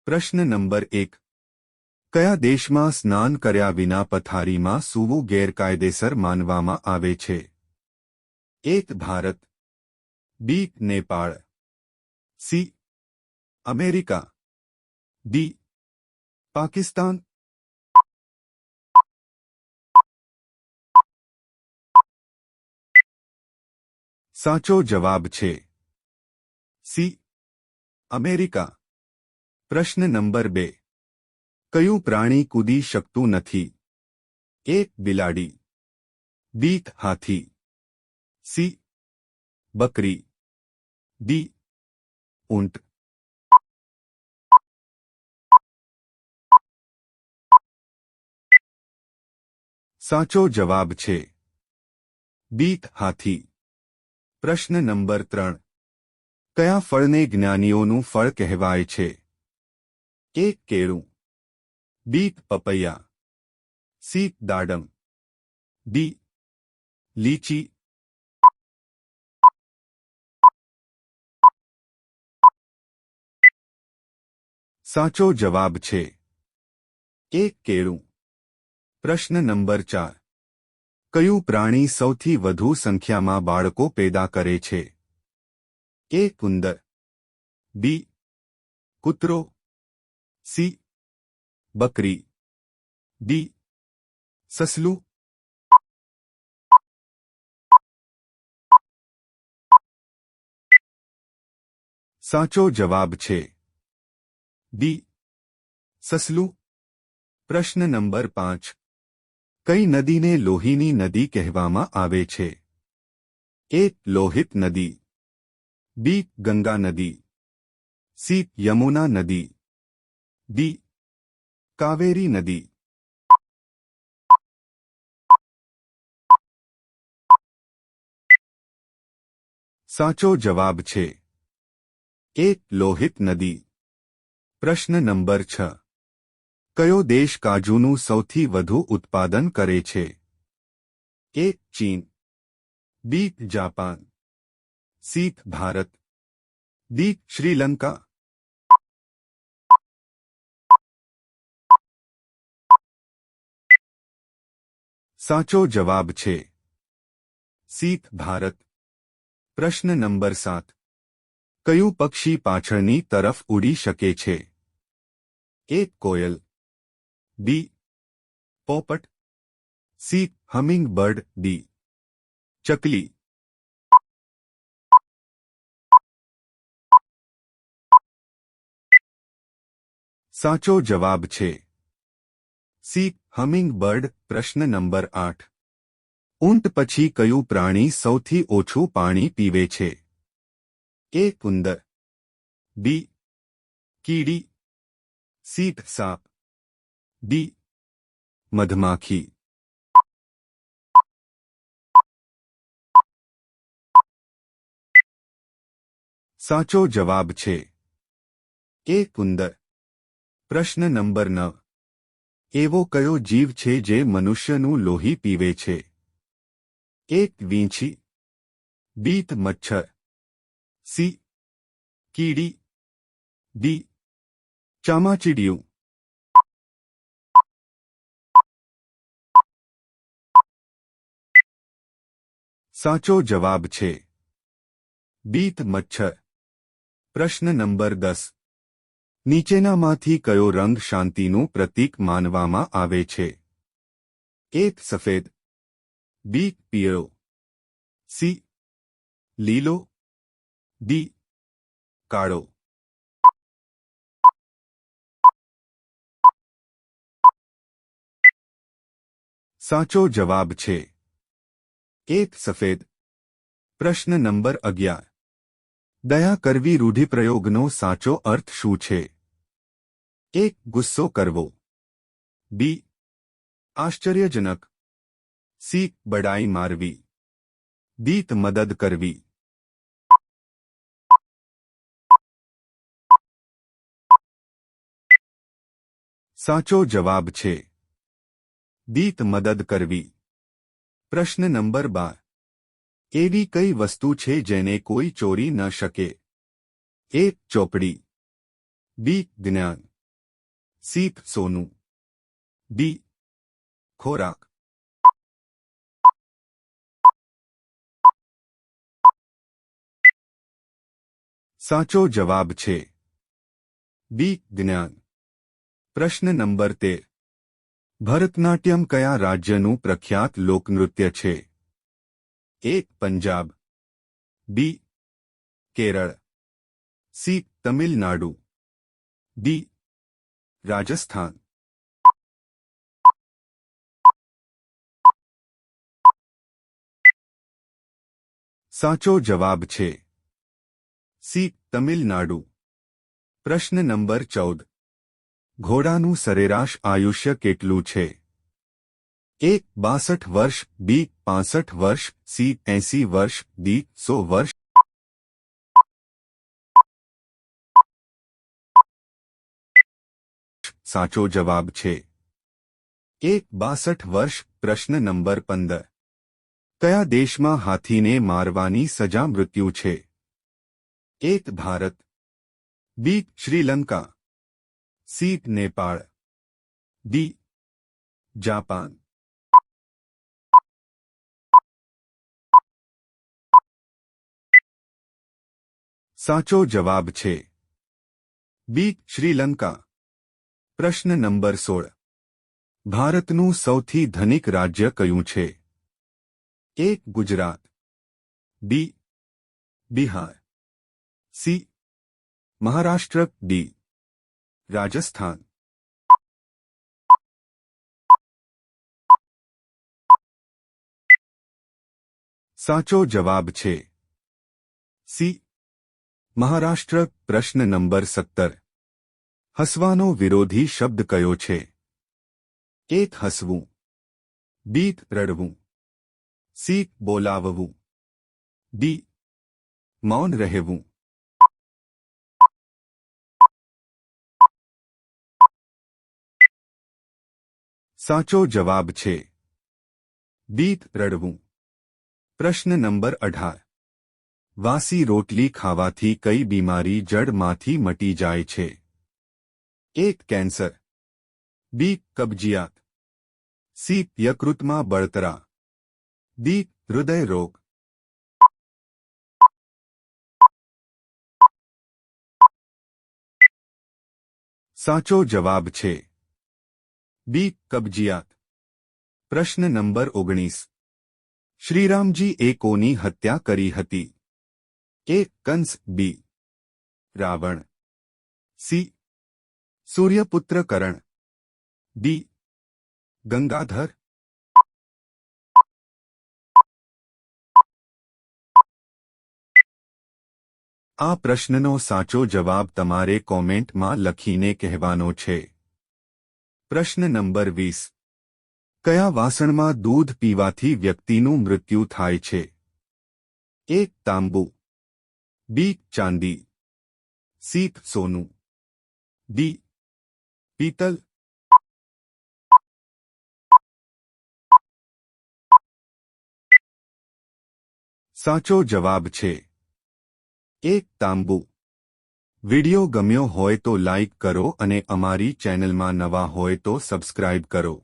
પ્રશ્ન નંબર 1. કયા દેશમાં સ્નાન કર્યા વિના પથારીમાં સૂવું ગેરકાયદેસર માનવામાં આવે છે? 1. Bharat, B. Nepal, C. America, D. Pakistan. સાચો જવાબ છે સી. અમેરિકા. પ્રશ્ન નંબર 2. કયું પ્રાણી કૂદી શકતું નથી? 1. બિલાડી, બી. હાથી, સી. બકરી, ડી. ઊંટ. સાચો જવાબ છે બી. હાથી. પ્રશ્ન નંબર 3. કયા ફળને જ્ઞાનીઓનું ફળ કહેવાય છે? 1. કેળું, બી. પપૈયા, સી. દાડમ, ડી. લીચી. સાચો જવાબ છે 1. કેળું. પ્રશ્ન નંબર 4. કયું પ્રાણી સૌથી વધુ સંખ્યામાં બાળકો પેદા કરે છે? 1. ઉંદર, બી. કૂતરો, સી. બકરી, ડી. સસલું. સાચો જવાબ છે ડી. સસલું. પ્રશ્ન નંબર 5. કઈ નદીને લોહીની નદી કહેવામાં આવે છે? 1. લોહિત નદી, બી. ગંગા નદી, સી. યમુના નદી, ડી. કાવેરી નદી. સાચો જવાબ છે 1. લોહિત નદી. પ્રશ્ન નંબર 6. કયો દેશ કાજુનું સૌથી વધુ ઉત્પાદન કરે છે? 1. ચીન, B. Japan, C. Bharat, D. Sri Lanka. સાચો જવાબ છે સી. ભારત. પ્રશ્ન નંબર 7. કયું પક્ષી પાછળની તરફ ઉડી શકે છે? 1. કોયલ, બી. પોપટ, સી. Humming bird, D. ચકલી. સાચો જવાબ છે સી. Humming bird. પ્રશ્ન નંબર 8. ઊંટ પછી કયું પ્રાણી સૌથી ઓછું પાણી પીવે છે? 1. ઉંદર, બી. કીડી, સી. સાપ, ડી. મધમાખી. સાચો જવાબ છે 1. ઉંદર. પ્રશ્ન નંબર 9. એવો કયો જીવ છે જે મનુષ્યનું લોહી પીવે છે? 1. વીંછી, બી. મચ્છર, સી. કીડી, ડી. ચામાચીડિયું. સાચો જવાબ છે બી. મચ્છર. પ્રશ્ન નંબર 10. નીચેનામાંથી કયો રંગ શાંતિનું પ્રતીક માનવામાં આવે છે? 1. સફેદ, બી. પીળો, સી. લીલો, ડી. કાળો. સાચો જવાબ છે 1. સફેદ. પ્રશ્ન નંબર 11. દયા કરવી રૂઢિપ્રયોગનો સાચો અર્થ શું છે? 1. ગુસ્સો કરવો, બી. આશ્ચર્યજનક, સી. બડાઈ મારવી, ડી. મદદ કરવી. સાચો જવાબ છે ડી. મદદ કરવી. પ્રશ્ન નંબર 12. એવી કઈ વસ્તુ છે જેને કોઈ ચોરી ન શકે? 1. ચોપડી, બી. જ્ઞાન, સી સોનું, ડી ખોરાક. સાચો જવાબ છે બી જ્ઞાન. પ્રશ્ન નંબર 13. ભરતનાટ્યમ કયા રાજ્યનું પ્રખ્યાત લોકનૃત્ય છે? એ પંજાબ, બી કેરળ, સી તમિલનાડુ, ડી રાજસ્થાન. સાચો જવાબ છે સી તમિલનાડુ. પ્રશ્ન નંબર 14. ઘોડાનું સરેરાશ આયુષ્ય કેટલું છે? એ 62 વર્ષ, બી 65 વર્ષ, સી 80 વર્ષ, ડી 100 વર્ષ. સાચો જવાબ છે એ 62 વર્ષ. પ્રશ્ન નંબર 15. કયા દેશમાં હાથીને મારવાની સજા મૃત્યુ છે? A Bharat, B Sri Lanka, C Nepal, D Japan. સાચો જવાબ છે બી શ્રીલંકા. પ્રશ્ન નંબર 16. ભારતનું સૌથી ધનિક રાજ્ય કયું છે? એ ગુજરાત, બી બિહાર, સી મહારાષ્ટ્ર, ડી રાજસ્થાન. સાચો જવાબ છે સી મહારાષ્ટ્ર. પ્રશ્ન નંબર 17. હસવાનો વિરોધી શબ્દ કયો છે? એ હસવું, બી રડવું, સી બોલાવવું, ડી મૌન રહેવું. સાચો જવાબ છે બી રડવું. પ્રશ્ન નંબર 18. વાસી રોટલી ખાવાથી કઈ બીમારી જડમાંથી મટી જાય છે? એ કેન્સર, બી કબજિયાત, સી યકૃતમાં બળતરા, ડી હૃદય રોગ. સાચો જવાબ છે બી કબજિયાત. પ્રશ્ન નંબર 19. શ્રીરામજી એ કોની હત્યા કરી હતી? એ કંસ, બી રાવણ, સી સૂર્યપુત્ર કરણ, ડી ગંગાધર. આ પ્રશ્નનો સાચો જવાબ તમારે કોમેન્ટમાં લખીને કહેવાનો છે. પ્રશ્ન નંબર 20. કયા વાસણમાં દૂધ પીવાથી વ્યક્તિનું મૃત્યુ થાય છે? એ તાંબુ, બી ચાંદી, સી સોનું, ડી પીતલ. સાચો જવાબ છે એ તાંબુ. વિડિયો ગમ્યો હોય તો લાઇક કરો અને અમારી ચેનલમાં નવા હોય તો સબસ્ક્રાઇબ કરો.